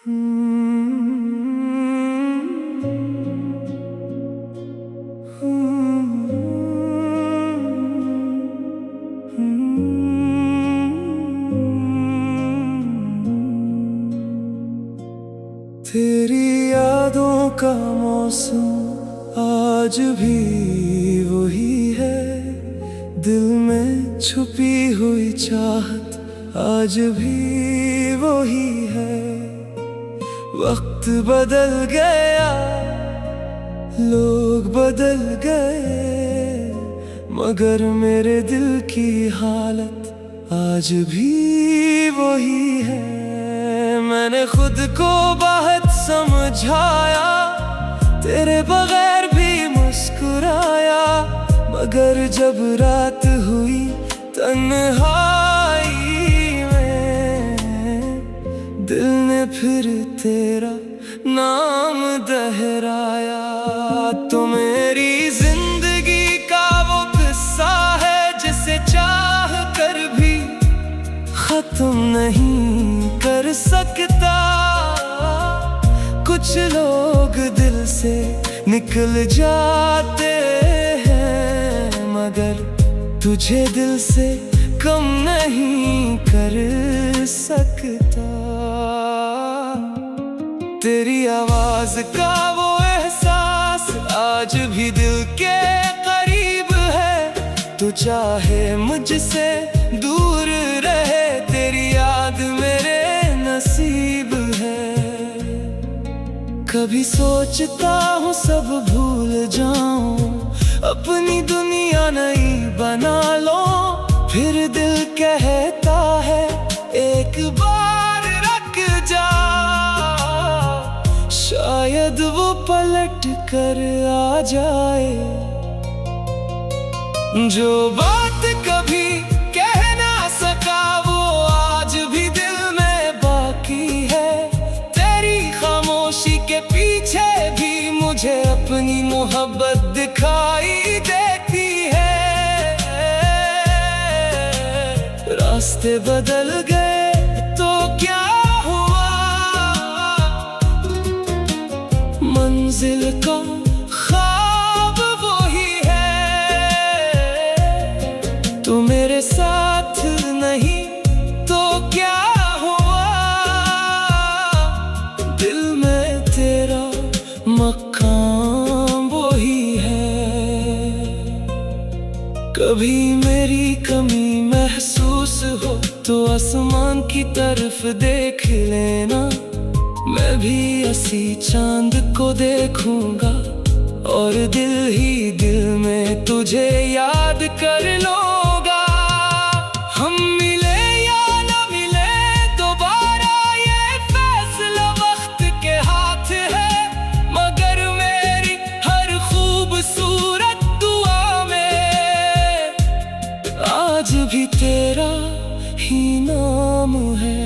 तेरी यादों का मौसम आज भी वही है, दिल में छुपी हुई चाहत आज भी वही है। वक्त बदल गया, लोग बदल गए, मगर मेरे दिल की हालत आज भी वही है। मैंने खुद को बहुत समझाया, तेरे बगैर भी मुस्कुराया, मगर जब रात हुई तन्हाई में, दिल ने फिर तेरा नाम दोहराया। तो मेरी जिंदगी का वो किस्सा है जिसे चाह कर भी खत्म नहीं कर सकता। कुछ लोग दिल से निकल जाते हैं, मगर तुझे दिल से कम नहीं कर सकता। तेरी आवाज का वो एहसास आज भी दिल के करीब है। तू चाहे मुझसे दूर रहे, तेरी याद मेरे नसीब है। कभी सोचता हूँ सब भूल जाऊं, अपनी दुनिया नई बना लो, फिर दिल कहता है एक बार रुक जा। शायद वो पलट कर आ जाए, जो बात कभी कह ना सका वो आज भी दिल में बाकी है। तेरी खामोशी के पीछे भी मुझे अपनी मोहब्बत दिखाई देती है। रास्ते बदल गए तो क्या हुआ, मंजिल का ख्वाब वही है। तू मेरे साथ नहीं तो क्या हुआ, दिल में तेरा मकाम वही है। कभी मेरी कमी महसूस हो तो आसमान की तरफ देख लेना, मैं भी ऐसी चांद को देखूंगा और दिल ही दिल में तुझे याद कर लूंगा। हम मिले या ना मिले दोबारा ये फैसला वक्त के हाथ है, मगर मेरी हर खूबसूरत दुआ में आज भी तेरा ही नाम है।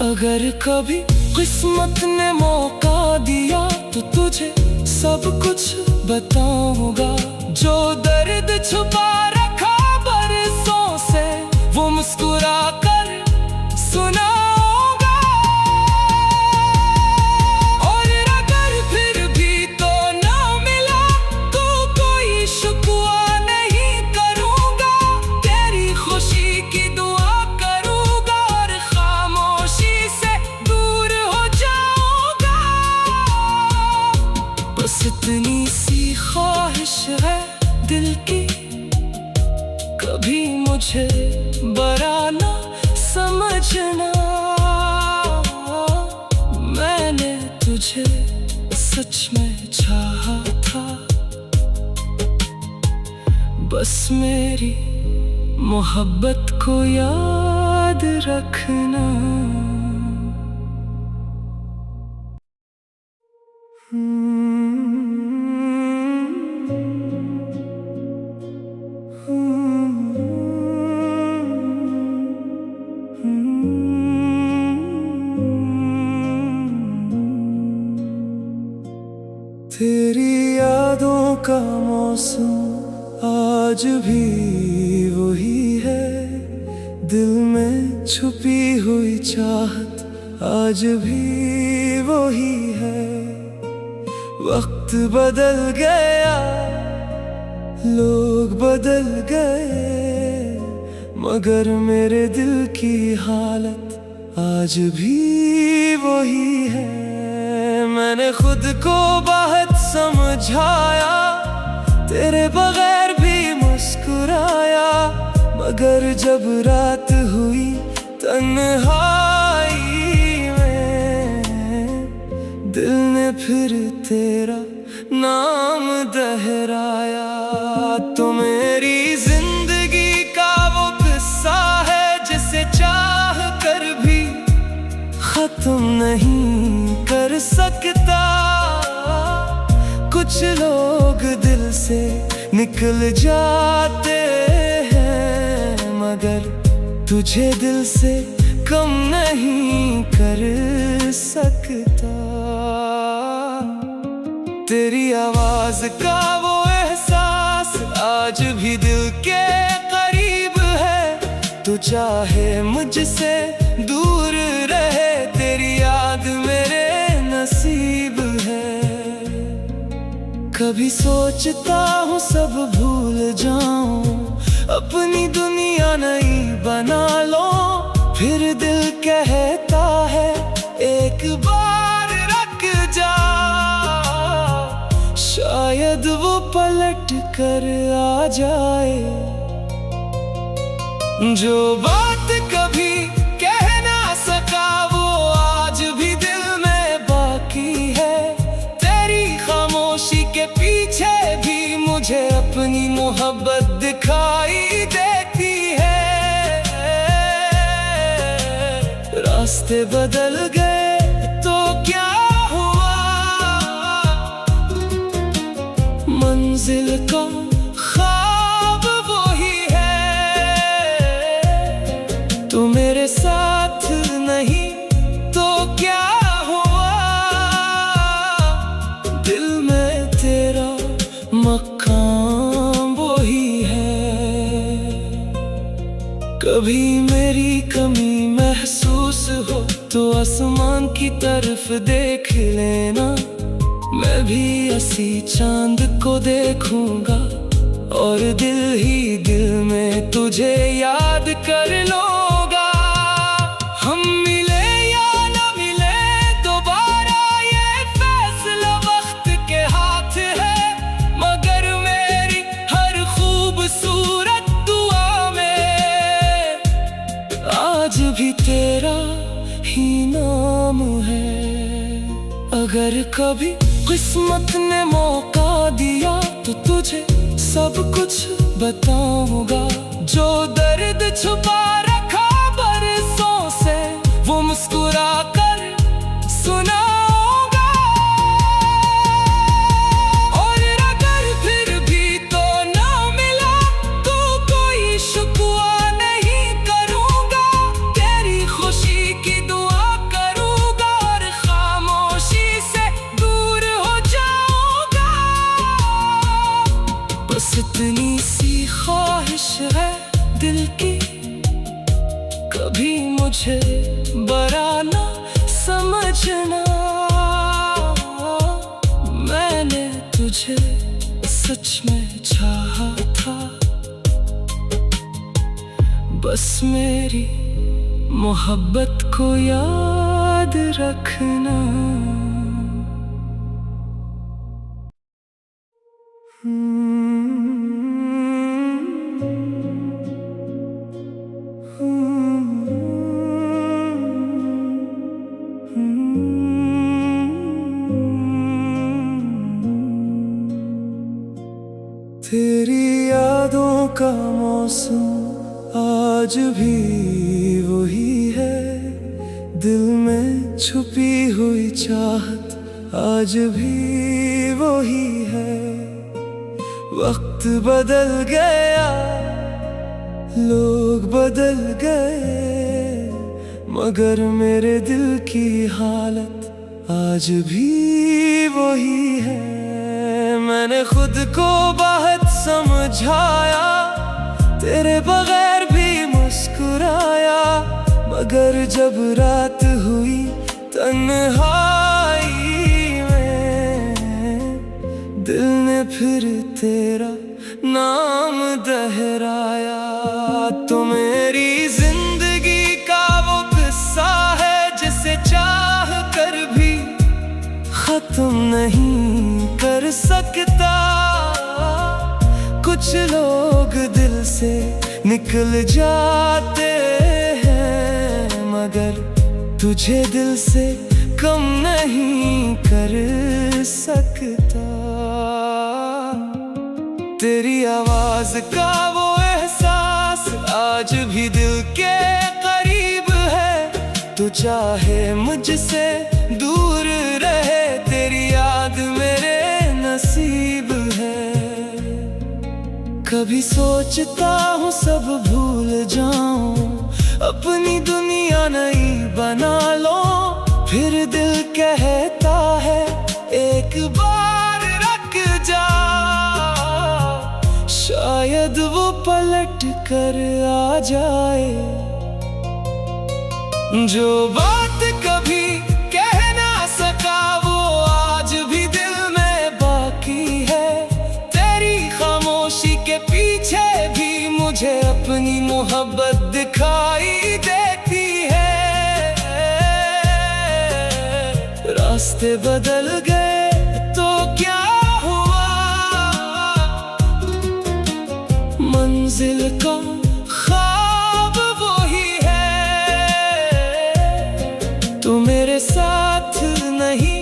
अगर कभी किस्मत ने मौका दिया तो तुझे सब कुछ बताऊंगा, जो दर्द छुपा रखा बरसों से वो मुस्कुरा कर सुनाऊंगा। और अगर फिर भी तो ना मिला तो कोई शिकवा नहीं करूंगा, तेरी खुशी की दुआ करूंगा और खामोशी से दूर हो जाऊंगा। बस इतनी सी ख्वाहिश है दिल की, कभी मुझे बड़ा ना समझना। मैंने तुझे सच में चाहा था, बस मेरी मोहब्बत को याद रखना। तेरी यादों का मौसम आज भी वही है, दिल में छुपी हुई चाहत आज भी वही है। वक्त बदल गया, लोग बदल गए, मगर मेरे दिल की हालत आज भी वही है। मैंने खुद को बहुत समझाया, तेरे बगैर भी मुस्कुराया, मगर जब रात हुई तन्हाई में, दिल ने फिर तेरा नाम दोहराया। तो मेरी जिंदगी का वो किस्सा है जिसे चाह कर भी खत्म नहीं कर सकता। कुछ लोग दिल से निकल जाते हैं, मगर तुझे दिल से कम नहीं कर सकता। तेरी आवाज का वो एहसास आज भी दिल के करीब है। तू चाहे मुझसे दूर रहे, तेरी याद मेरे नसीब है। कभी सोचता हूँ सब भूल जाऊं, अपनी दुनिया नई बना लो, फिर दिल कहता है एक बार रुक जा। शायद वो पलट कर आ जाए। जो बात कभी कह ना सका वो आज भी दिल में बाकी है। तेरी खामोशी के पीछे भी मुझे अपनी मोहब्बत दिखाई देती है। रास्ते बदल गए तो क्या हुआ, मंजिल का ख्वाब वही है। तू मेरे साथ नहीं तो क्या हुआ, दिल में तेरा मकाम वही है। कभी मेरी कमी महसूस हो तो आसमान की तरफ देख लेना, मैं भी ऐसी चांद को देखूंगा और दिल ही दिल में तुझे याद कर लूंगा। हम मिले या न मिले दोबारा ये फैसला वक्त के हाथ है, मगर मेरी हर खूबसूरत दुआ में आज भी तेरा ही नाम है। अगर कभी किस्मत ने मौका दिया तो तुझे सब कुछ बताऊंगा। जो दर्द छुपा रखा बरसों से वो मुस्कुरा कर सुनाऊंगा। और अगर फिर भी तो ना मिला तो कोई शुक्रिया नहीं करूंगा। तेरी खुशी की दुआ करूंगा और खामोशी से दूर हो जाऊंगा। बस इतनी सी ख्वाहिश है दिल की, कभी मुझे बड़ा ना समझना। मैंने तुझे सच में चाहा था, बस मेरी मोहब्बत को याद रखना। तेरी यादों का मौसम आज भी वही है। दिल में छुपी हुई चाहत आज भी वही है। वक्त बदल गया, लोग बदल गए, मगर मेरे दिल की हालत आज भी वही है। मैंने खुद को बहुत समझाया, तेरे बगैर भी मुस्कुराया, मगर जब रात हुई तन्हाई में दिल ने फिर तेरा नाम दोहराया। तो मेरी जिंदगी का वो किस्सा है जिसे चाह कर भी खत्म नहीं कर सकता। कुछ लोग दिल से निकल जाते हैं मगर तुझे दिल से कम नहीं कर सकता। तेरी आवाज का वो एहसास आज भी दिल के करीब है। तू चाहे मुझसे दूर रहे, तेरी याद मेरे नसीब है। कभी सोचता हूँ सब भूल जाऊं, अपनी दुनिया नई बना लो। फिर दिल कहता है एक बार रुक जा, शायद वो पलट कर आ जाए। जो बात कभी कह ना सका वो आज भी दिल में बाकी है। तेरी खामोशी के पीछे भी मुझे अपनी मोहब्बत दिखाई देती है। रास्ते बदल गए तो क्या हुआ, मंजिल का ख्वाब वही है। तू मेरे साथ नहीं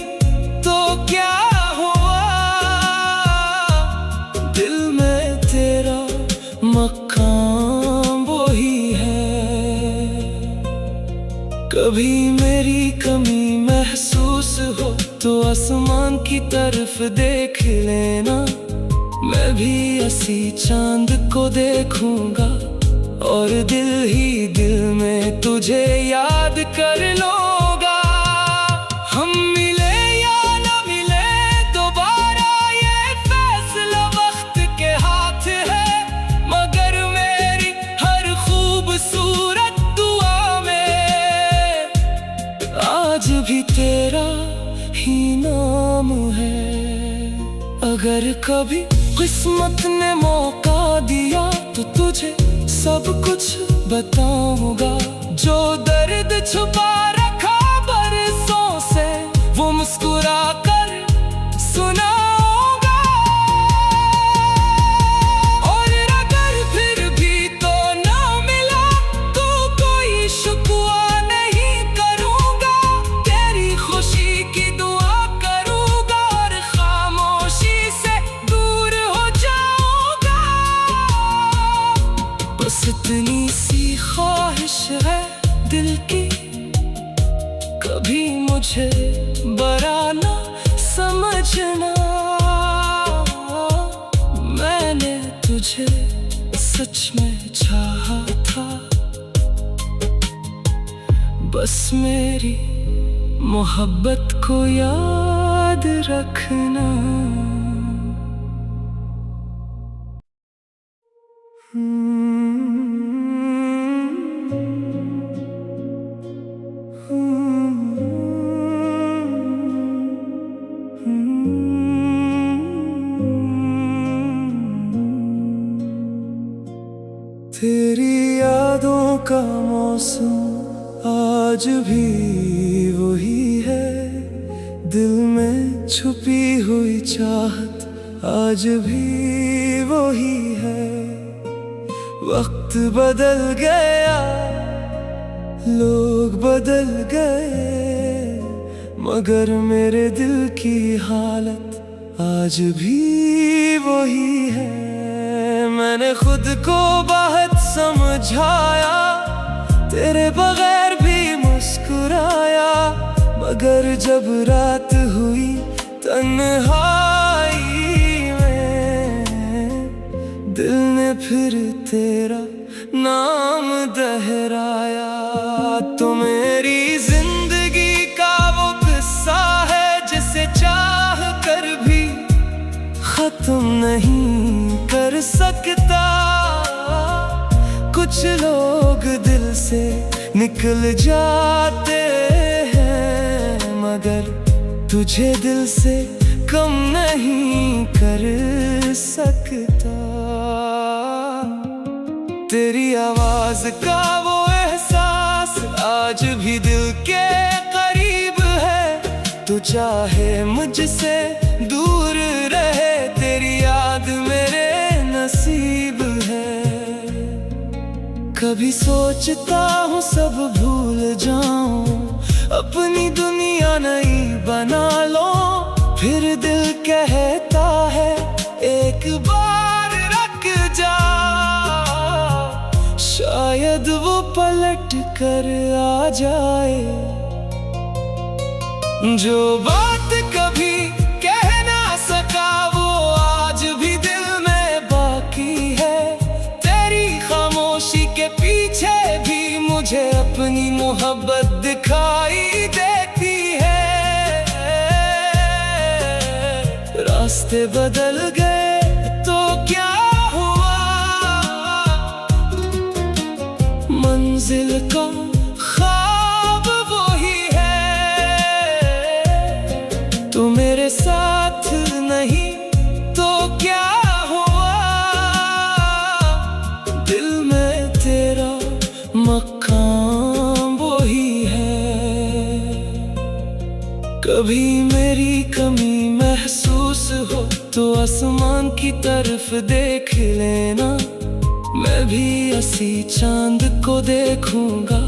तो क्या हुआ, दिल में तेरा मकाम वही है। कभी मेरी कमी महसूस हो तो आसमान की तरफ देख लेना। मैं भी ऐसी चांद को देखूंगा और दिल ही दिल में तुझे याद कर लूंगा। हम मिले या ना मिले दोबारा ये फैसला वक्त के हाथ है। मगर मेरी हर खूबसूरत दुआ में आज भी तेरा ही नाम है। अगर कभी किस्मत ने मौका दिया तो तुझे सब कुछ बताऊंगा। जो दर्द छुपा रखा बरसों से वो मुस्कुरा कर सुनाऊंगा। और अगर फिर भी तो ना मिला तो कोई शुक्वा नहीं करूंगा। तेरी खुशी की दुआ करूंगा और खामोशी से दूर हो जाऊंगा। बस इतनी सी ख्वाहिश है दिल की, कभी मुझे बड़ा ना समझना। मैंने तुझे सच में चाहा था, बस मेरी मोहब्बत को याद रखना। तेरी यादों का मौसम आज भी वही है। दिल में छुपी हुई चाहत आज भी वही है। वक्त बदल गया, लोग बदल गए, मगर मेरे दिल की हालत आज भी वही है। मैंने खुद को बहुत समझाया, तेरे बगैर भी मुस्कुराया। मगर जब रात हुई तन्हाई में, दिल ने फिर तेरा नाम दोहराया। तो मेरी जिंदगी का वो किस्सा है जिसे चाह कर भी खत्म नहीं कर सकता। कुछ लोग दिल से निकल जाते हैं मगर तुझे दिल से कम नहीं कर सकता। तेरी आवाज का वो एहसास आज भी दिल के करीब है। तू चाहे मुझसे दूर रहे, तेरी याद मेरे नसीब है। कभी सोचता हूँ सब भूल जाऊं, अपनी दुनिया नई बना लो, फिर दिल कहता है एक बार रुक जा। शायद वो पलट कर आ जाए। जो बात कभी कह ना सका वो आज भी दिल में बाकी है। तेरी खामोशी के पीछे भी मुझे अपनी मोहब्बत दिखाई देती है। रास्ते बदल गए तो क्या हुआ, मंजिल का ख्वाब वही है। तू मेरे साथ नहीं तो क्या हुआ, दिल में तेरा मकाम वही है। कभी मेरी कमी महसूस हो तो आसमान की तरफ देख लेना। मैं भी हंसी चांद को देखूंगा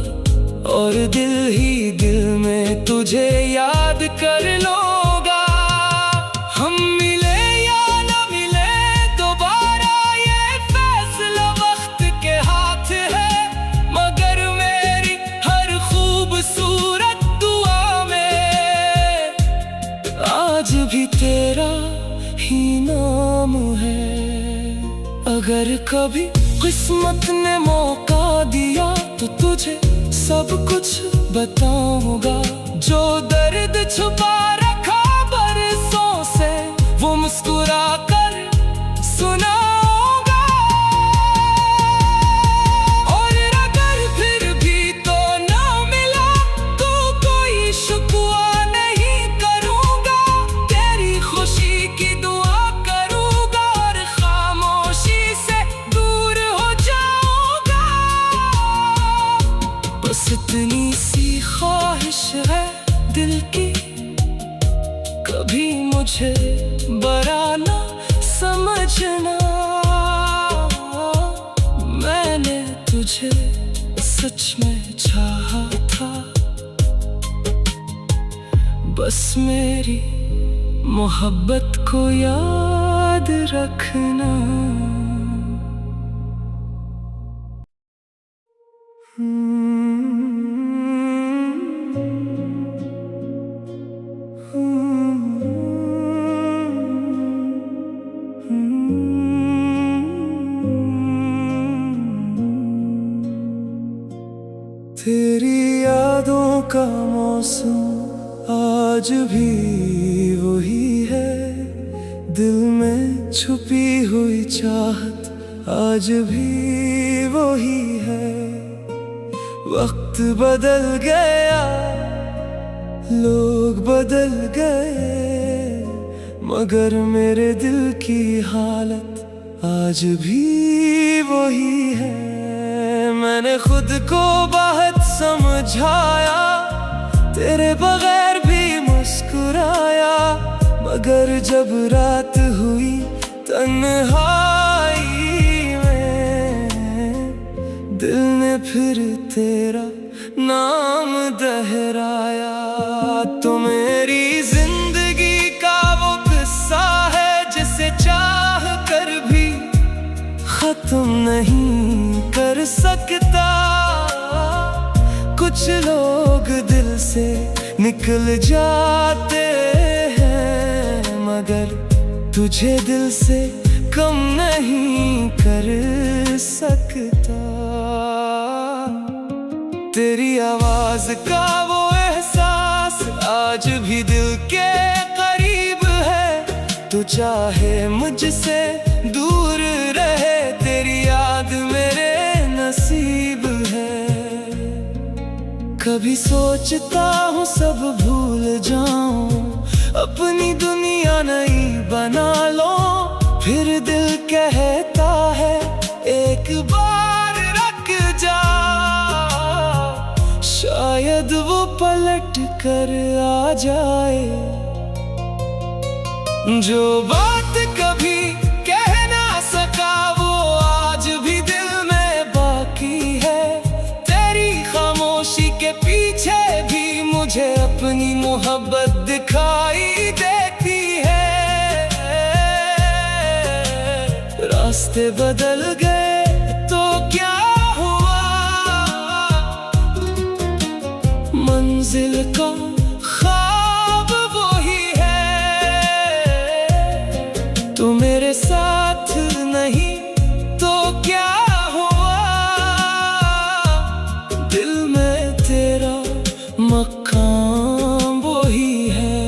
और दिल ही दिल में तुझे याद कर लूंगा। हम मिले या ना मिले दोबारा ये फैसला वक्त के हाथ है। मगर मेरी हर खूबसूरत दुआ में आज भी तेरा ही नाम है। अगर कभी किस्मत ने मौका दिया तो तुझे सब कुछ बताऊंगा। जो दर्द छुपा रखा बरसों से वो मुस्कुरा कर सुनाऊंगा। और अगर फिर भी तो ना मिला तो कोई शुक्वा नहीं करूंगा। तेरी खुशी की दुआ करूंगा और खामोशी से दूर हो जाऊंगा। बस इतनी सी ख्वाहिश है दिल की, कभी मुझे बुरा ना समझना। मैंने तुझे सच में चाहा था, बस मेरी मोहब्बत को याद रखना। तेरी यादों का मौसम आज भी वही है। दिल में छुपी हुई चाहत आज भी वही है। वक्त बदल गया, लोग बदल गए, मगर मेरे दिल की हालत आज भी वही है। मैंने खुद को बहुत समझाया, तेरे बगैर भी मुस्कुराया, मगर जब रात हुई तन्हाई में, दिल ने फिर तेरा नाम दोहराया। तो मेरी जिंदगी का वो किस्सा है जिसे चाह कर भी खत्म नहीं कर सकता। कुछ लोग दिल से निकल जाते हैं, मगर तुझे दिल से कम नहीं कर सकता। तेरी आवाज का वो एहसास आज भी दिल के करीब है। तू चाहे मुझसे दूर रहे, तेरी याद मेरे नसीब है। कभी सोचता हूँ सब भूल जाऊं, अपनी दुनिया नई बना लो, फिर दिल कहता है एक बार रुक जा। शायद वो पलट कर आ जाए। जो बात कभी कह ना सका वो आज भी दिल में बाकी है। तेरी खामोशी के पीछे भी मुझे अपनी मोहब्बत दिखाई देती है। रास्ते बदल गए तो क्या हुआ, मंजिल का ख्वाब वही है। तू मेरे साथ नहीं तो क्या हुआ, दिल में तेरा मकाम वही है।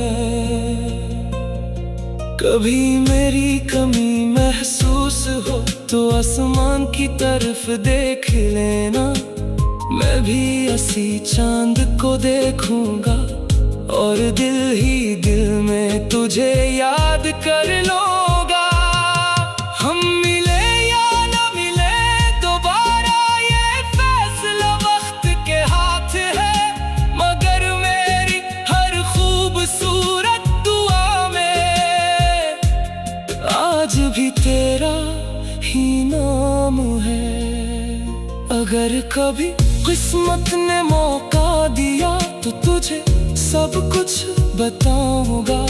कभी मेरी कमी महसूस हो तो आसमान की तरफ देख लेना। मैं भी ऐसी चांद को देखूंगा और दिल ही दिल में तुझे याद कर लूंगा। हम मिले या ना मिले दोबारा ये फैसला वक्त के हाथ है। मगर मेरी हर खूबसूरत दुआ में आज भी तेरा ही नाम है। अगर कभी किस्मत ने मौका दिया तो तुझे सब कुछ बताऊंगा।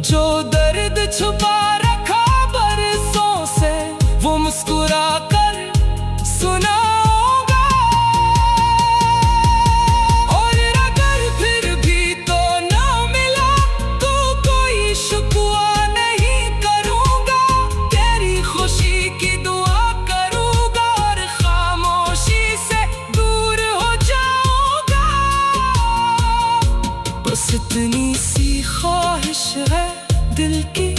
जो दर्द छुपा रखा बरसों से वो मुस्कुरा कर सुनाऊंगा। और अगर फिर भी तो ना मिला तो कोई शुक्वा नहीं करूंगा। तेरी खुशी की दुआ करूंगा और खामोशी से दूर हो जाऊंगा। बस इतनी सी ख्वाहिश है दिल की,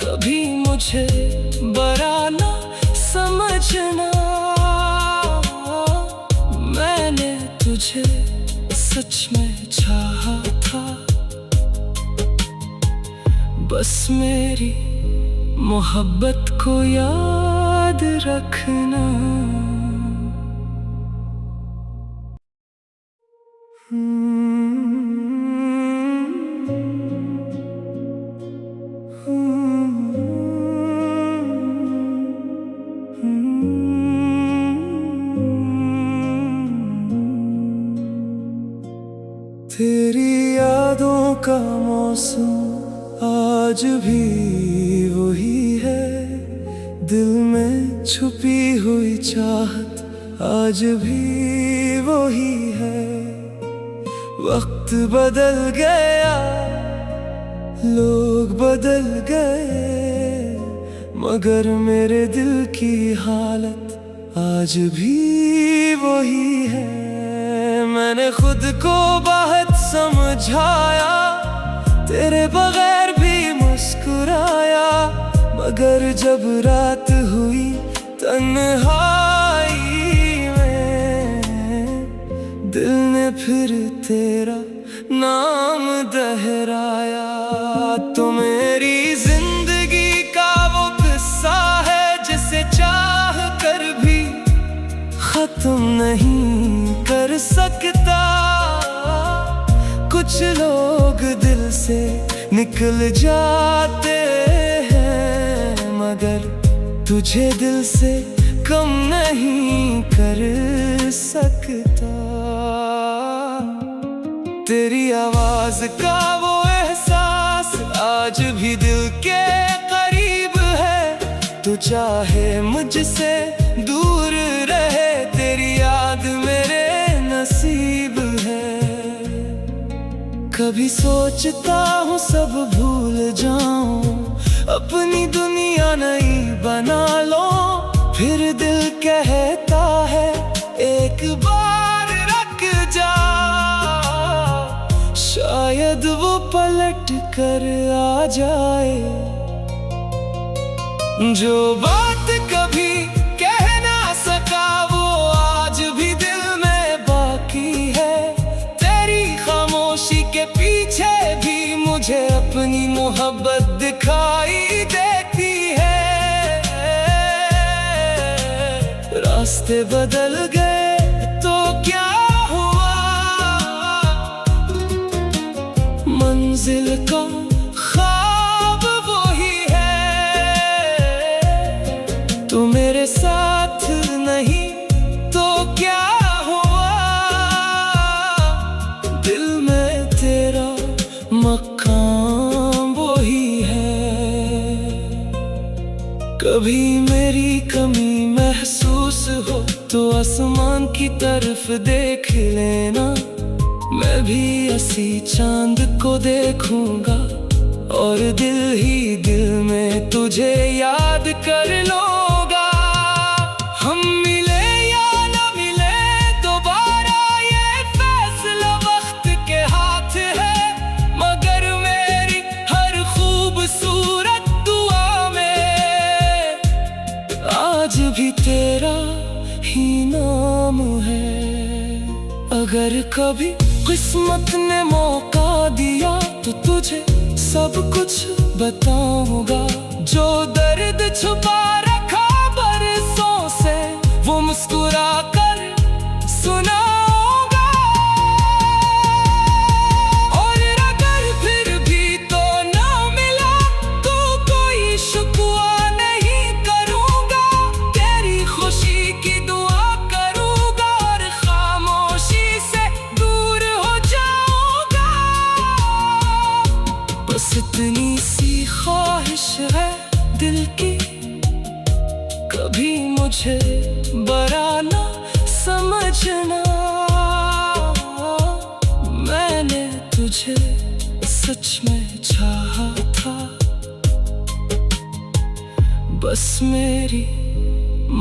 कभी मुझे बुरा ना समझना। मैंने तुझे सच में चाहा था, बस मेरी मोहब्बत को याद रखना। तेरी यादों का मौसम आज भी वही है। दिल में छुपी हुई चाहत आज भी वही है। वक्त बदल गया, लोग बदल गए, मगर मेरे दिल की हालत आज भी वही है। मैंने खुद को बहुत समझाया, तेरे बगैर भी मुस्कुराया, मगर जब रात हुई तन्हाई में, दिल ने फिर तेरा नाम दोहराया। तो मेरी जिंदगी का वो किस्सा है जिसे चाह कर भी खत्म नहीं कर सकता। कुछ लोग दिल से निकल जाते हैं, मगर तुझे दिल से कम नहीं कर सकता। तेरी आवाज का वो एहसास आज भी दिल के करीब है। तू चाहे मुझसे दूर रहे, तेरी याद मेरे नसीब है। कभी सोचता हूँ सब भूल जाऊं, अपनी दुनिया नई बना लो, फिर दिल कहता है एक बार रुक जा। शायद वो पलट कर आ जाए। जो बात कभी कह ना सका वो आज भी दिल में बाकी है। मुझे अपनी मोहब्बत दिखाई देती है। रास्ते बदल गए तो क्या हुआ, मंजिल का ख्वाब वही है। तू मेरे साथ नहीं तो क्या हुआ, दिल में तेरा मकाम वही है। कभी मेरी कमी महसूस हो तो आसमान की तरफ देख लेना, मैं भी ऐसी चांद को देखूंगा और दिल ही दिल में तुझे याद कर लूंगा। हम मिले या ना मिले दोबारा ये फैसला वक्त के हाथ है, मगर मेरी हर खूबसूरत दुआ में आज भी तेरा ही नाम है। अगर कभी किस्मत ने मौका दिया तो तुझे सब कुछ बताऊंगा, जो दर्द छुपा रखा बरसों से वो मुस्कुरा कर सुनाऊंगा। और अगर फिर भी तो ना मिला तो कोई शुक्वा नहीं करूंगा, तेरी खुशी की दुआ करूंगा और खामोशी से दूर हो जाऊंगा। बस इतनी सी ख्वाहिश है दिल की, कभी मुझे बुरा ना समझना। मैंने तुझे सच में चाहा था, बस मेरी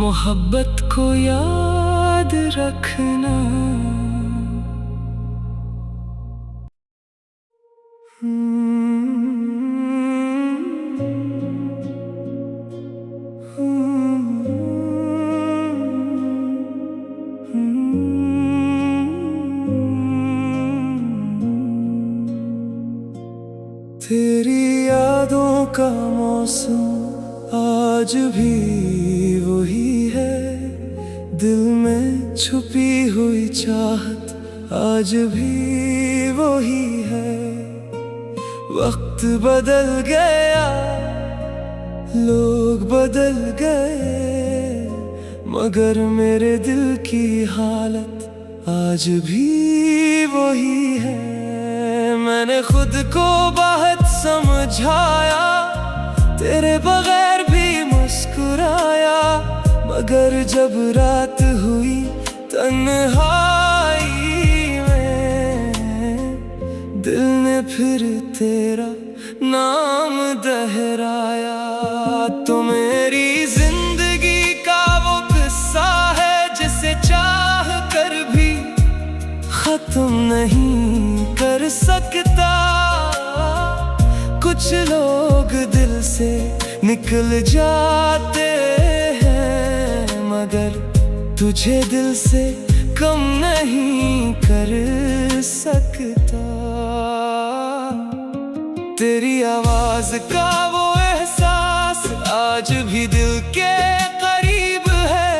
मोहब्बत को याद रखना। तेरी यादों का मौसम आज भी वही है, दिल में छुपी हुई चाहत आज भी वही है। वक्त बदल गया, लोग बदल गए, मगर मेरे दिल की हालत आज भी वही है। मैंने खुद को बहुत समझाया, तेरे बगैर भी मुस्कुराया, मगर जब रात हुई तन्हाई में, दिल ने फिर तेरा नाम दोहराया। तो मेरी जिंदगी का वो किस्सा है जिसे चाह कर भी खत्म नहीं कर सकता। कुछ लोग दिल से निकल जाते हैं, मगर तुझे दिल से कम नहीं कर सकता। तेरी आवाज का वो एहसास आज भी दिल के करीब है,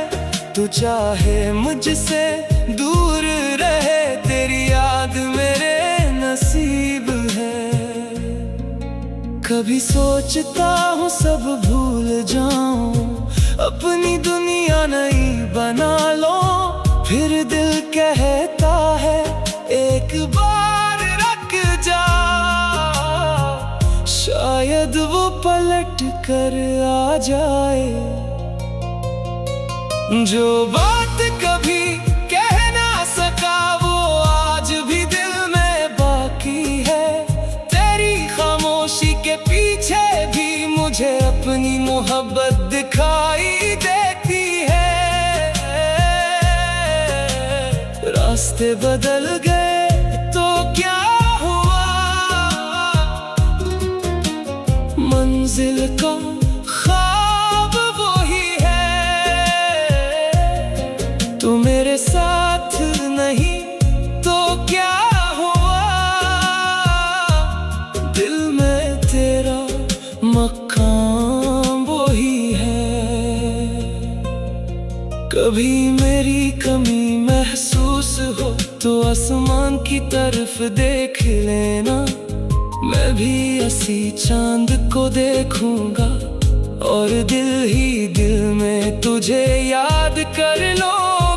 तू चाहे मुझसे दूर रहे, तेरी याद मेरे नसीब है। कभी सोचता हूँ सब भूल जाऊं, अपनी दुनिया नई बना लो, फिर दिल कहता है एक बार रुक जा। शायद वो पलट कर आ जाए, जो बात कभी कह ना सका वो आज भी दिल में बाकी है। तेरी खामोशी के पीछे भी मुझे अपनी मोहब्बत दिखाई देती है। रास्ते बदल गए तो क्या हुआ, मंजिल का ख्वाब वही है। तू मेरे साथ नहीं तो क्या हुआ, दिल कभी मेरी कमी महसूस हो तो आसमान की तरफ देख लेना। मैं भी ऐसी चांद को देखूंगा और दिल ही दिल में तुझे याद कर लो।